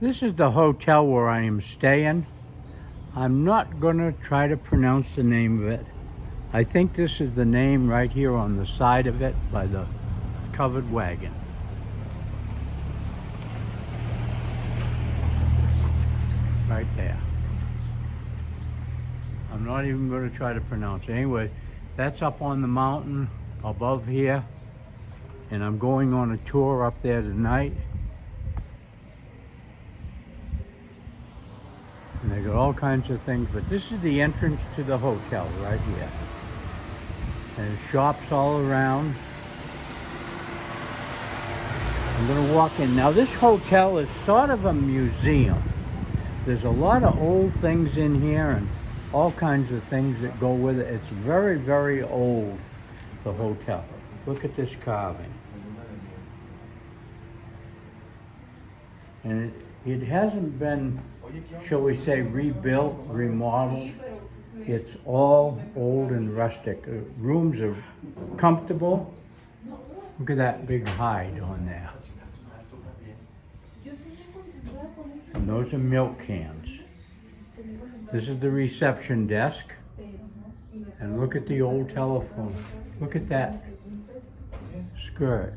This is the hotel where I am staying. I'm not gonna try to pronounce the name of it. I think this is the name right here on the side of it by the covered wagon. Right there. I'm not even gonna try to pronounce it. Anyway, that's up on the mountain above here. And I'm going on a tour up there tonight. And they got all kinds of things, but this is the entrance to the hotel right here. And there's shops all around. I'm gonna walk in. Now this hotel is sort of a museum. There's a lot of old things in here and all kinds of things that go with it. It's very, very old, the hotel. Look at this carving. And it hasn't been, shall we say, rebuilt, remodeled. It's all old and rustic. Rooms are comfortable. Look at that big hide on there. And those are milk cans. This is the reception desk. And look at the old telephone. Look at that skirt.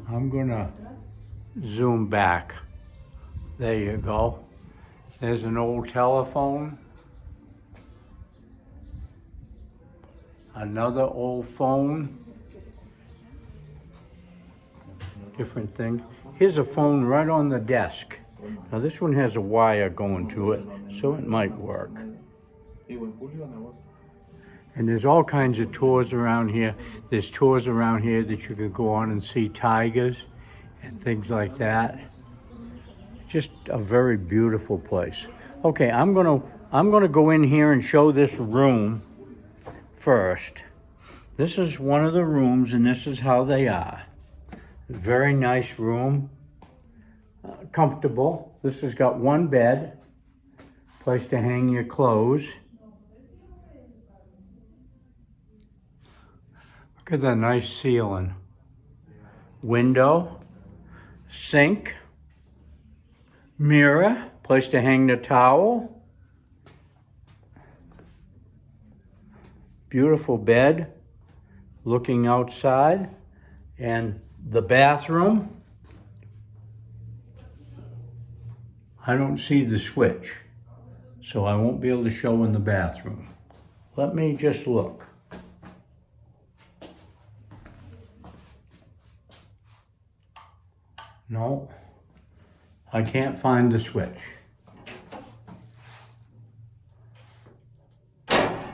I'm gonna zoom back. There you go. There's an old telephone. Another old phone. Different things. Here's a phone right on the desk. Now this one has a wire going to it, so it might work. And there's all kinds of tours around here. There's tours around here that you can go on and see tigers and things like that. Just a very beautiful place. Okay, I'm gonna go in here and show this room first. This is one of the rooms, and this is how they are. Very nice room, comfortable. This has got one bed, place to hang your clothes. Look at that nice ceiling. Window, sink, mirror, place to hang the towel. Beautiful bed, looking outside, and the bathroom. I don't see the switch, so I won't be able to show in the bathroom. Let me just look. No, I can't find the switch.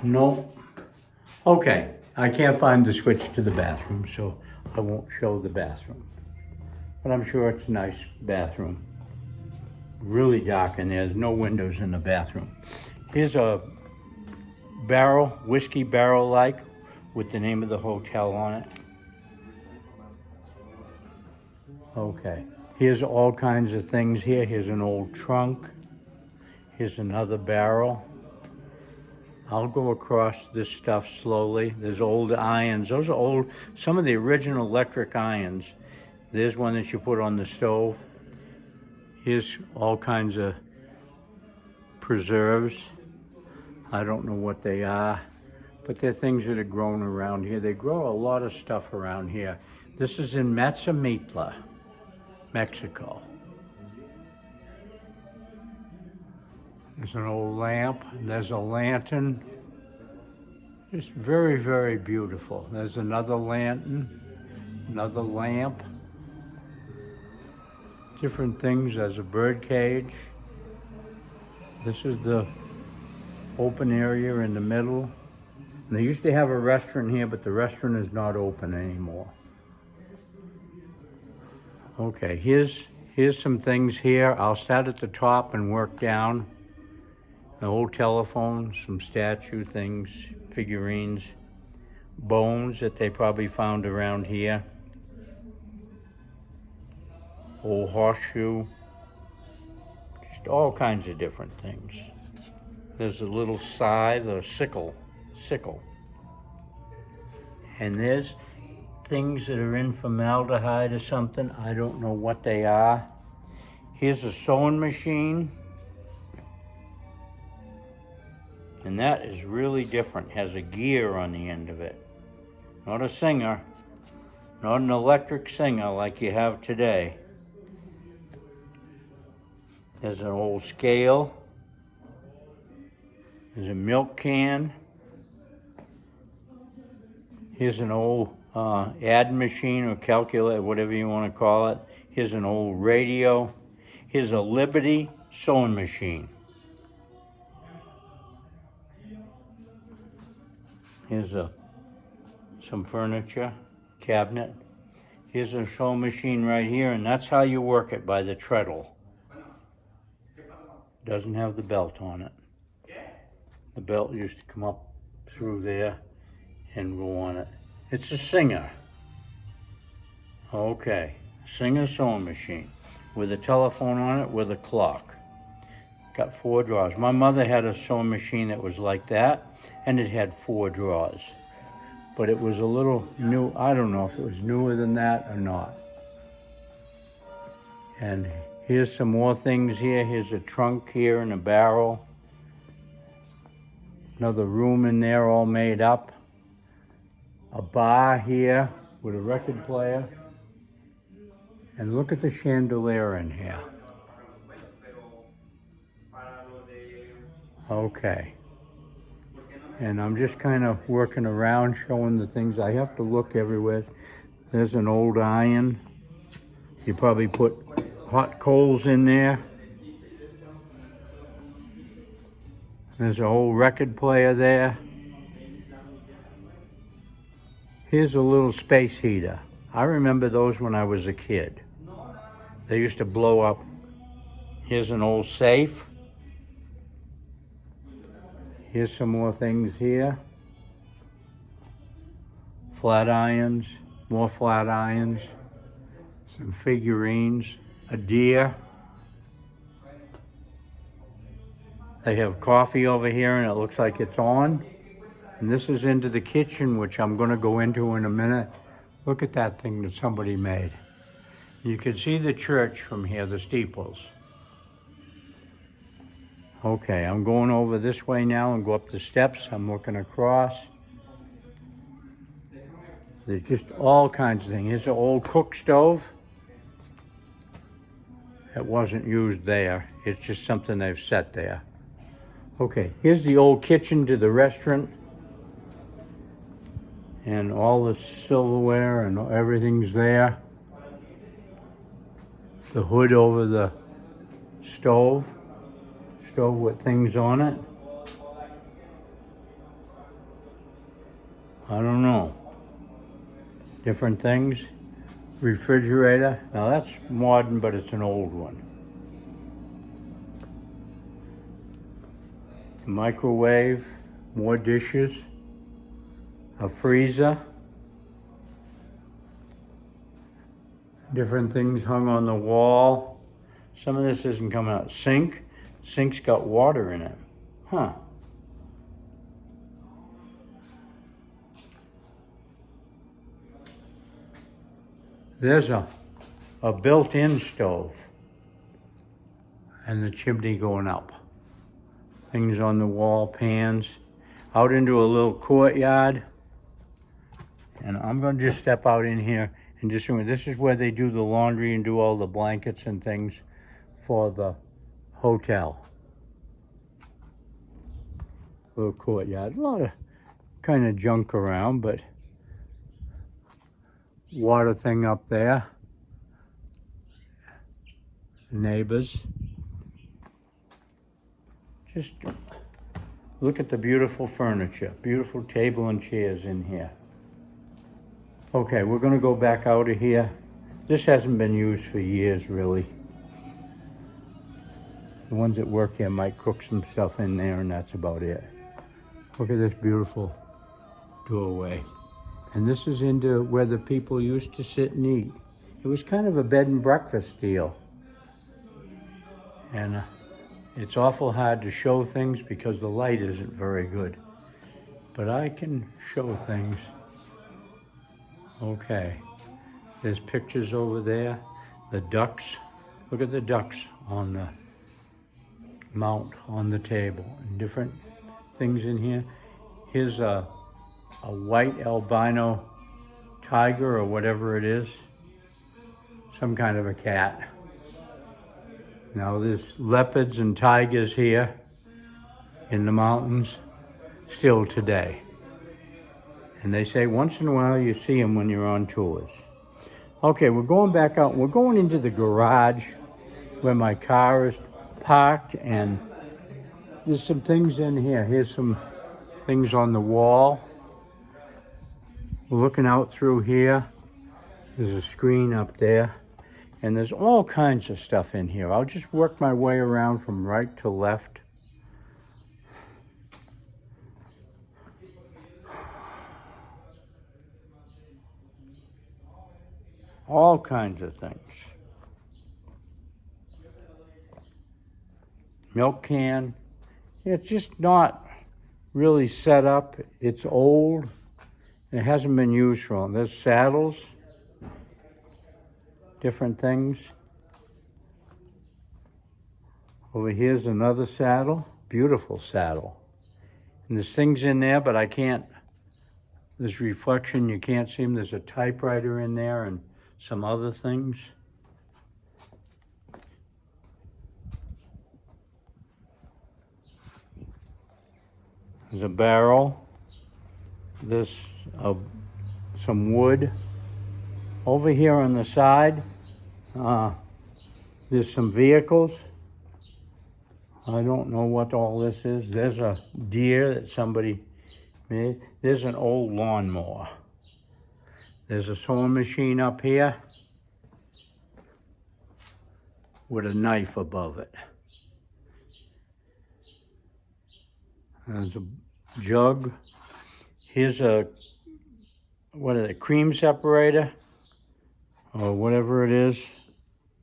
No. Okay, I can't find the switch to the bathroom, so I won't show the bathroom. But I'm sure it's a nice bathroom. Really dark in there. There's no windows in the bathroom. Here's a barrel, whiskey barrel-like, with the name of the hotel on it. Okay, here's all kinds of things here. Here's an old trunk. Here's another barrel. I'll go across this stuff slowly. There's old irons. Those are old, some of the original electric irons. There's one that you put on the stove. Here's all kinds of preserves. I don't know what they are, but they're things that are grown around here. They grow a lot of stuff around here. This is in Mazamitla, Mexico. There's an old lamp, there's a lantern. Just very, very beautiful. There's another lantern, another lamp. Different things, there's a bird cage. This is the open area in the middle. And they used to have a restaurant here, but the restaurant is not open anymore. Okay, here's some things here. I'll start at the top and work down. An old telephone, some statue things, figurines, bones that they probably found around here. Old horseshoe, just all kinds of different things. There's a little scythe or sickle. And there's things that are in formaldehyde or something. I don't know what they are. Here's a sewing machine. And that is really different. Has a gear on the end of it. Not a singer. Not an electric singer like you have today. There's an old scale. There's a milk can. Here's an old add machine or calculator, whatever you want to call it. Here's an old radio. Here's a Liberty sewing machine. Here's some furniture, cabinet. Here's a sewing machine right here, and that's how you work it, by the treadle. Doesn't have the belt on it. The belt used to come up through there and go on it. It's a Singer. Okay, Singer sewing machine with a telephone on it with a clock. Got 4 drawers. My mother had a sewing machine that was like that, and it had 4 drawers. But it was a little new. I don't know if it was newer than that or not. And here's some more things here. Here's a trunk here and a barrel. Another room in there all made up. A bar here with a record player. And look at the chandelier in here. Okay. And I'm just kind of working around showing the things. I have to look everywhere. There's an old iron. You probably put hot coals in there. There's an old record player there. Here's a little space heater. I remember those when I was a kid. They used to blow up. Here's an old safe. Here's some more things here. Flat irons, more flat irons, some figurines, a deer. They have coffee over here and it looks like it's on. And this is into the kitchen, which I'm gonna go into in a minute. Look at that thing that somebody made. You can see the church from here, the steeples. Okay, I'm going over this way now and go up the steps. I'm looking across. There's just all kinds of things. Here's an old cook stove. It wasn't used there. It's just something they've set there. Okay, here's the old kitchen to the restaurant. And all the silverware and everything's there. The hood over the stove with things on it. I don't know. Different things. Refrigerator. Now that's modern, but it's an old one. Microwave. More dishes. A freezer. Different things hung on the wall. Some of this isn't coming out. Sink. Sink's got water in it. Huh. There's a built-in stove. And the chimney going up. Things on the wall, pans. Out into a little courtyard. And I'm going to just step out in here and just show you. This is where they do the laundry and do all the blankets and things for the hotel. Little courtyard. A lot of kind of junk around, but water thing up there. Neighbors. Just look at the beautiful furniture. Beautiful table and chairs in here. Okay, we're gonna go back out of here. This hasn't been used for years, really. The ones that work here might cook some stuff in there and that's about it. Look at this beautiful doorway. And this is into where the people used to sit and eat. It was kind of a bed and breakfast deal. And it's awful hard to show things because the light isn't very good. But I can show things. Okay, there's pictures over there. The ducks Look at the ducks on the mount on the table and different things in here. Here's a white albino tiger or whatever it is. Some kind of a cat. Now there's leopards and tigers here in the mountains still today. And they say once in a while you see them when you're on tours. Okay, we're going back out. We're going into the garage where my car is parked, and there's some things in here. Here's some things on the wall. We're looking out through here. There's a screen up there. And there's all kinds of stuff in here. I'll just work my way around from right to left. All kinds of things. Milk can. It's just not really set up. It's old. It hasn't been used for long. There's saddles. Different things. Over here's another saddle. Beautiful saddle. And there's things in there, but I can't. There's reflection. You can't see them. There's a typewriter in there and some other things. There's a barrel. There's some wood. Over here on the side, there's some vehicles. I don't know what all this is. There's a deer that somebody made. There's an old lawnmower. There's a sewing machine up here with a knife above it. There's a jug. Here's a, cream separator or whatever it is.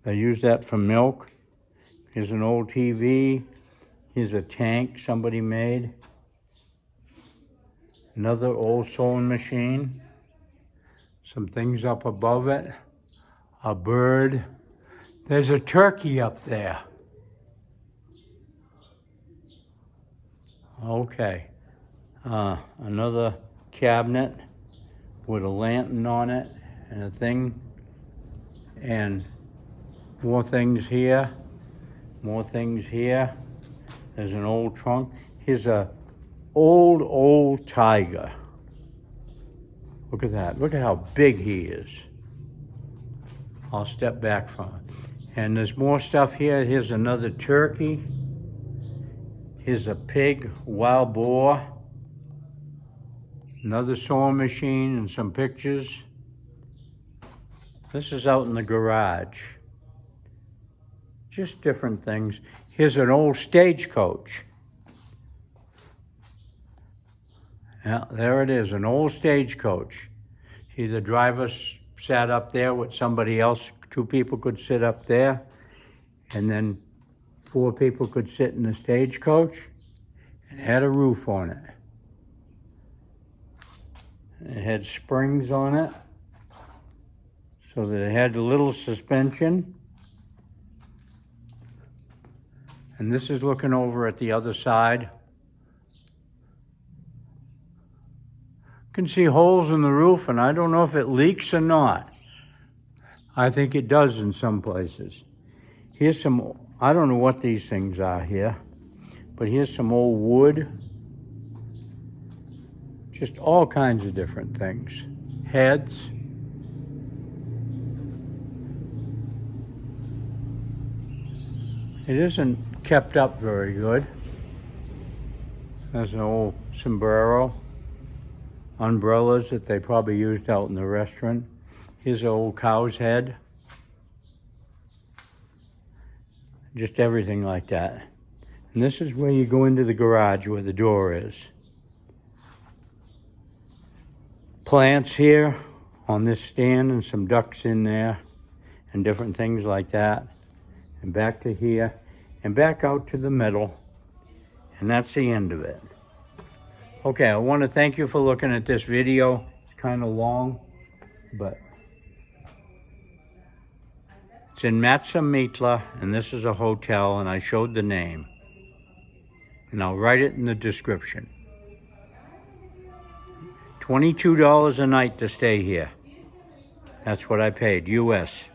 They use that for milk. Here's an old TV. Here's a tank somebody made. Another old sewing machine. Some things up above it. A bird. There's a turkey up there. Okay. Another cabinet with a lantern on it and a thing. And more things here. More things here. There's an old trunk. Here's a old tiger. Look at that. Look at how big he is. I'll step back from it. And there's more stuff here. Here's another turkey. Here's a pig, wild boar. Another sewing machine and some pictures. This is out in the garage. Just different things. Here's an old stagecoach. Yeah, there it is, an old stagecoach. See, the driver sat up there with somebody else. 2 people could sit up there, and then 4 people could sit in the stagecoach. It had a roof on it. It had springs on it, so that it had a little suspension. And this is looking over at the other side. You can see holes in the roof, and I don't know if it leaks or not. I think it does in some places. Here's some, I don't know what these things are here, but here's some old wood. Just all kinds of different things. Heads. It isn't kept up very good. There's an old sombrero. Umbrellas that they probably used out in the restaurant. Here's an old cow's head. Just everything like that. And this is where you go into the garage where the door is. Plants here on this stand and some ducks in there and different things like that. And back to here and back out to the middle. And that's the end of it. Okay, I want to thank you for looking at this video. It's kind of long, but It's in Mazamitla, and this is a hotel, and I showed the name. And I'll write it in the description. $22 a night to stay here. That's what I paid, US.